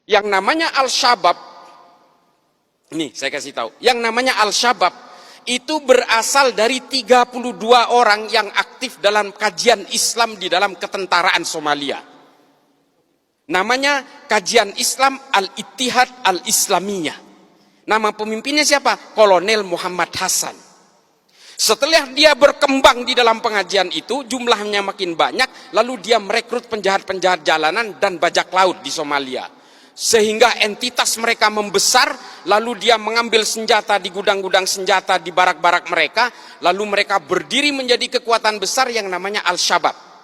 Yang namanya Al-Shabaab, nih saya kasih tahu, yang namanya Al-Shabaab itu berasal dari 32 orang yang aktif dalam kajian Islam di dalam ketentaraan Somalia. Namanya Kajian Islam Al-Ittihad Al-Islamiyah. Nama pemimpinnya siapa? Kolonel Muhammad Hasan. Setelah dia berkembang di dalam pengajian itu, jumlahnya makin banyak, lalu dia merekrut penjahat-penjahat jalanan dan bajak laut di Somalia. Sehingga entitas mereka membesar, lalu dia mengambil senjata di gudang-gudang senjata di barak-barak mereka, lalu mereka berdiri menjadi kekuatan besar yang namanya Al-Shabaab.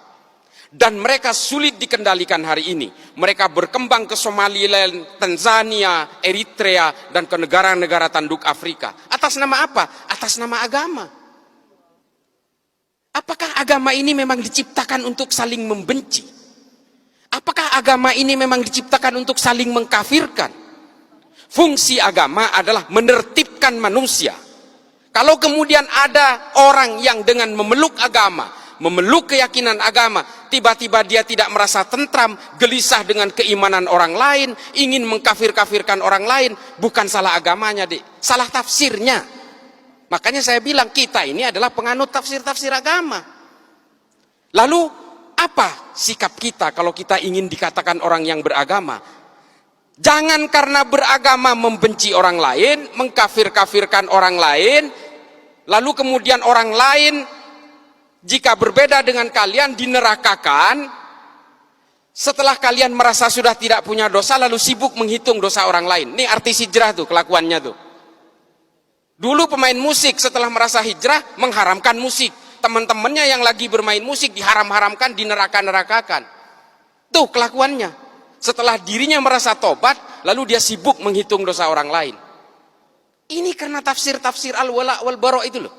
Dan mereka sulit dikendalikan hari ini. Mereka berkembang ke Somaliland, Tanzania, Eritrea, dan ke negara-negara tanduk Afrika. Atas nama apa? Atas nama agama. Apakah agama ini memang diciptakan untuk saling membenci? Apakah agama ini memang diciptakan untuk saling mengkafirkan? Fungsi agama adalah menertibkan manusia. Kalau kemudian ada orang yang dengan memeluk agama, memeluk keyakinan agama, tiba-tiba dia tidak merasa tentram, gelisah dengan keimanan orang lain, ingin mengkafir-kafirkan orang lain, bukan salah agamanya, salah tafsirnya. Makanya saya bilang kita ini adalah penganut tafsir-tafsir agama. Lalu apa sikap kita kalau kita ingin dikatakan orang yang beragama? Jangan karena beragama membenci orang lain, mengkafir-kafirkan orang lain, lalu kemudian orang lain jika berbeda dengan kalian dinerakakan, setelah kalian merasa sudah tidak punya dosa lalu sibuk menghitung dosa orang lain. Ini artis hijrah tuh kelakuannya tuh. Dulu pemain musik setelah merasa hijrah mengharamkan musik. Teman-temannya yang lagi bermain musik diharam-haramkan, dineraka-nerakakan. Tuh kelakuannya. Setelah dirinya merasa tobat, lalu dia sibuk menghitung dosa orang lain. Ini karena tafsir-tafsir al-wala wal-bara itu loh.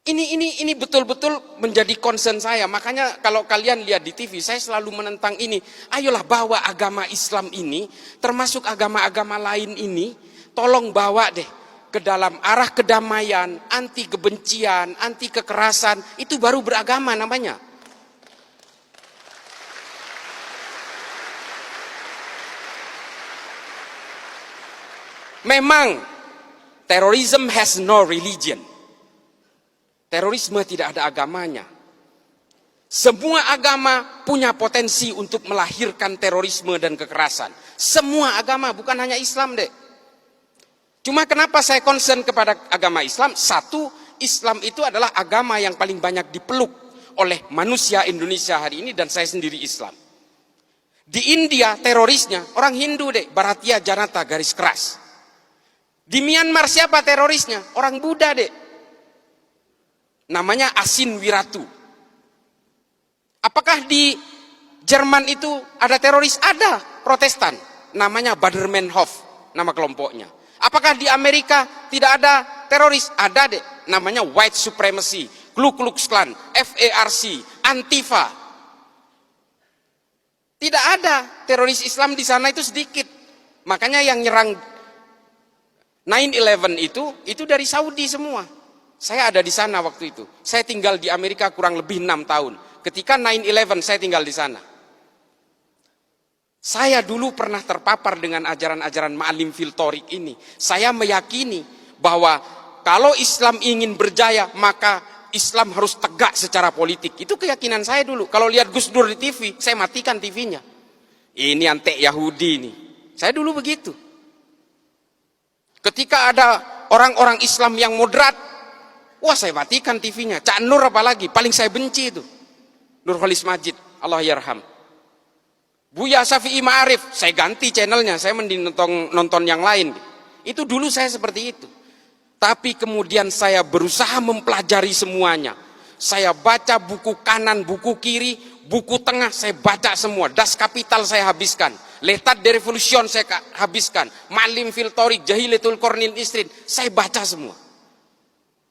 Ini betul-betul menjadi concern saya. Makanya kalau kalian lihat di TV, saya selalu menentang ini. Ayolah bawa agama Islam ini, termasuk agama-agama lain ini, tolong bawa deh ke dalam arah kedamaian, anti kebencian, anti kekerasan. Itu baru beragama namanya. Memang terrorism has no religion. Terorisme tidak ada agamanya. Semua agama punya potensi untuk melahirkan terorisme dan kekerasan. Semua agama, bukan hanya Islam dek. Cuma kenapa saya concern kepada agama Islam? Satu, Islam itu adalah agama yang paling banyak dipeluk oleh manusia Indonesia hari ini, dan saya sendiri Islam. Di India terorisnya orang Hindu dek, Bharatiya Janata garis keras. Di Myanmar siapa terorisnya? Orang Buddha dek. Namanya Asin Wiratu. Apakah di Jerman itu ada teroris? Ada, Protestan. Namanya Baader-Meinhof, nama kelompoknya. Apakah di Amerika tidak ada teroris? Ada deh, namanya White Supremacy, Ku Klux Klan, FARC, Antifa. Tidak ada teroris Islam di sana, itu sedikit. Makanya yang nyerang 9/11 itu dari Saudi semua. Saya ada di sana waktu itu. Saya tinggal di Amerika kurang lebih 6 tahun. Ketika 9/11 saya tinggal di sana. Saya dulu pernah terpapar dengan ajaran-ajaran Ma'alim fil Thoriq ini. Saya meyakini bahwa kalau Islam ingin berjaya, maka Islam harus tegak secara politik. Itu keyakinan saya dulu. Kalau lihat Gus Dur di TV, saya matikan TV-nya. Ini antek Yahudi ini. Saya dulu begitu. Ketika ada orang-orang Islam yang moderat, wah saya matikan TV-nya. Cak Nur apalagi, paling saya benci itu. Nurholis Majid, Allah yarham. Buya Syafi'i Ma'arif, saya ganti channelnya, saya mending nonton yang lain. Itu dulu saya seperti itu. Tapi kemudian saya berusaha mempelajari semuanya. Saya baca buku kanan, buku kiri, buku tengah, saya baca semua. Das Kapital saya habiskan. L'état de Révolution saya habiskan. Ma'alim fil Thoriq, Jahilatul Qarnil Isrin, saya baca semua.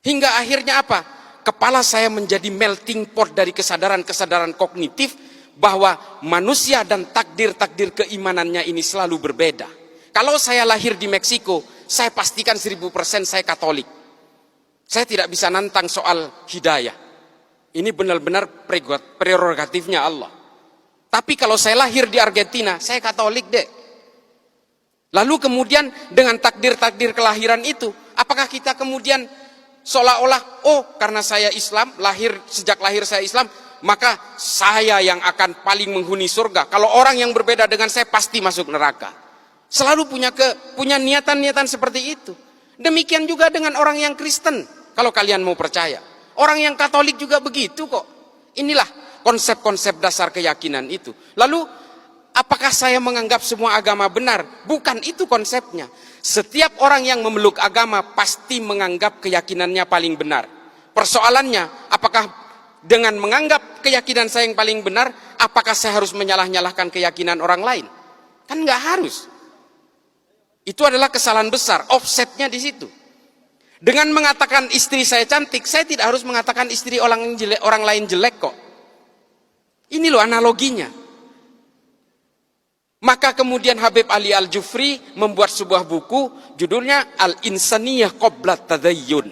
Hingga akhirnya apa? Kepala saya menjadi melting pot dari kesadaran-kesadaran kognitif bahwa manusia dan takdir-takdir keimanannya ini selalu berbeda. Kalau saya lahir di Meksiko, saya pastikan 1000% saya Katolik. Saya tidak bisa nantang soal hidayah. Ini benar-benar prerogatifnya Allah. Tapi kalau saya lahir di Argentina, saya Katolik dek. Lalu kemudian dengan takdir-takdir kelahiran itu, apakah kita kemudian seolah-olah, oh karena saya Islam, sejak lahir saya Islam, maka saya yang akan paling menghuni surga. Kalau orang yang berbeda dengan saya pasti masuk neraka. Selalu punya niatan-niatan seperti itu. Demikian juga dengan orang yang Kristen, kalau kalian mau percaya. Orang yang Katolik juga begitu kok. Inilah konsep-konsep dasar keyakinan itu. Lalu, apakah saya menganggap semua agama benar? Bukan itu konsepnya. Setiap orang yang memeluk agama pasti menganggap keyakinannya paling benar. Persoalannya, apakah dengan menganggap keyakinan saya yang paling benar, apakah saya harus menyalah-nyalahkan keyakinan orang lain? Kan nggak harus. Itu adalah kesalahan besar, offsetnya di situ. Dengan mengatakan istri saya cantik, saya tidak harus mengatakan istri orang lain jelek kok. Ini loh analoginya. Maka kemudian Habib Ali Al-Jufri membuat sebuah buku, judulnya Al-Insaniyah Qabla Tadayyun.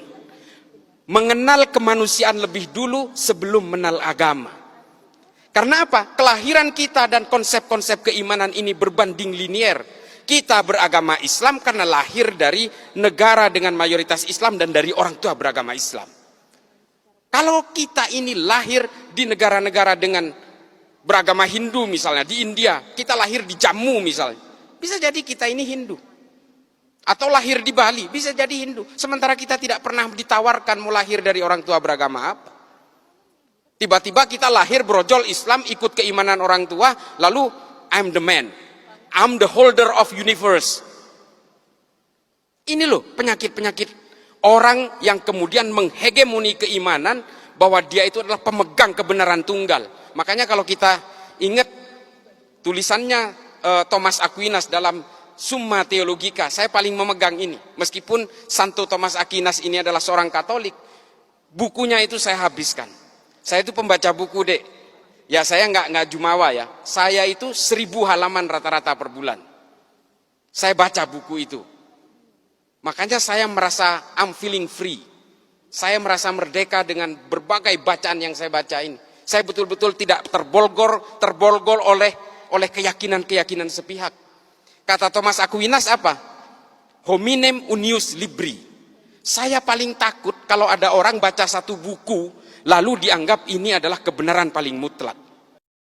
Mengenal kemanusiaan lebih dulu sebelum mengenal agama. Karena apa? Kelahiran kita dan konsep-konsep keimanan ini berbanding linier. Kita beragama Islam karena lahir dari negara dengan mayoritas Islam dan dari orang tua beragama Islam. Kalau kita ini lahir di negara-negara dengan beragama Hindu misalnya, di India, kita lahir di Jammu misalnya, bisa jadi kita ini Hindu. Atau lahir di Bali, bisa jadi Hindu. Sementara kita tidak pernah ditawarkan mau lahir dari orang tua beragama apa. Tiba-tiba kita lahir brojol Islam, ikut keimanan orang tua, lalu I'm the man. I'm the holder of universe. Ini loh penyakit-penyakit orang yang kemudian menghegemoni keimanan bahwa dia itu adalah pemegang kebenaran tunggal. Makanya kalau kita ingat tulisannya Thomas Aquinas dalam Summa Theologica, saya paling memegang ini. Meskipun Santo Thomas Aquinas ini adalah seorang Katolik, bukunya itu saya habiskan. Saya itu pembaca buku dek. Ya saya nggak jumawa ya. Saya itu 1000 halaman rata-rata per bulan. Saya baca buku itu. Makanya saya merasa I'm feeling free. Saya merasa merdeka dengan berbagai bacaan yang saya baca ini. Saya betul-betul tidak terbolgol oleh keyakinan-keyakinan sepihak. Kata Thomas Aquinas apa? Hominem unius libri. Saya paling takut kalau ada orang baca satu buku lalu dianggap ini adalah kebenaran paling mutlak.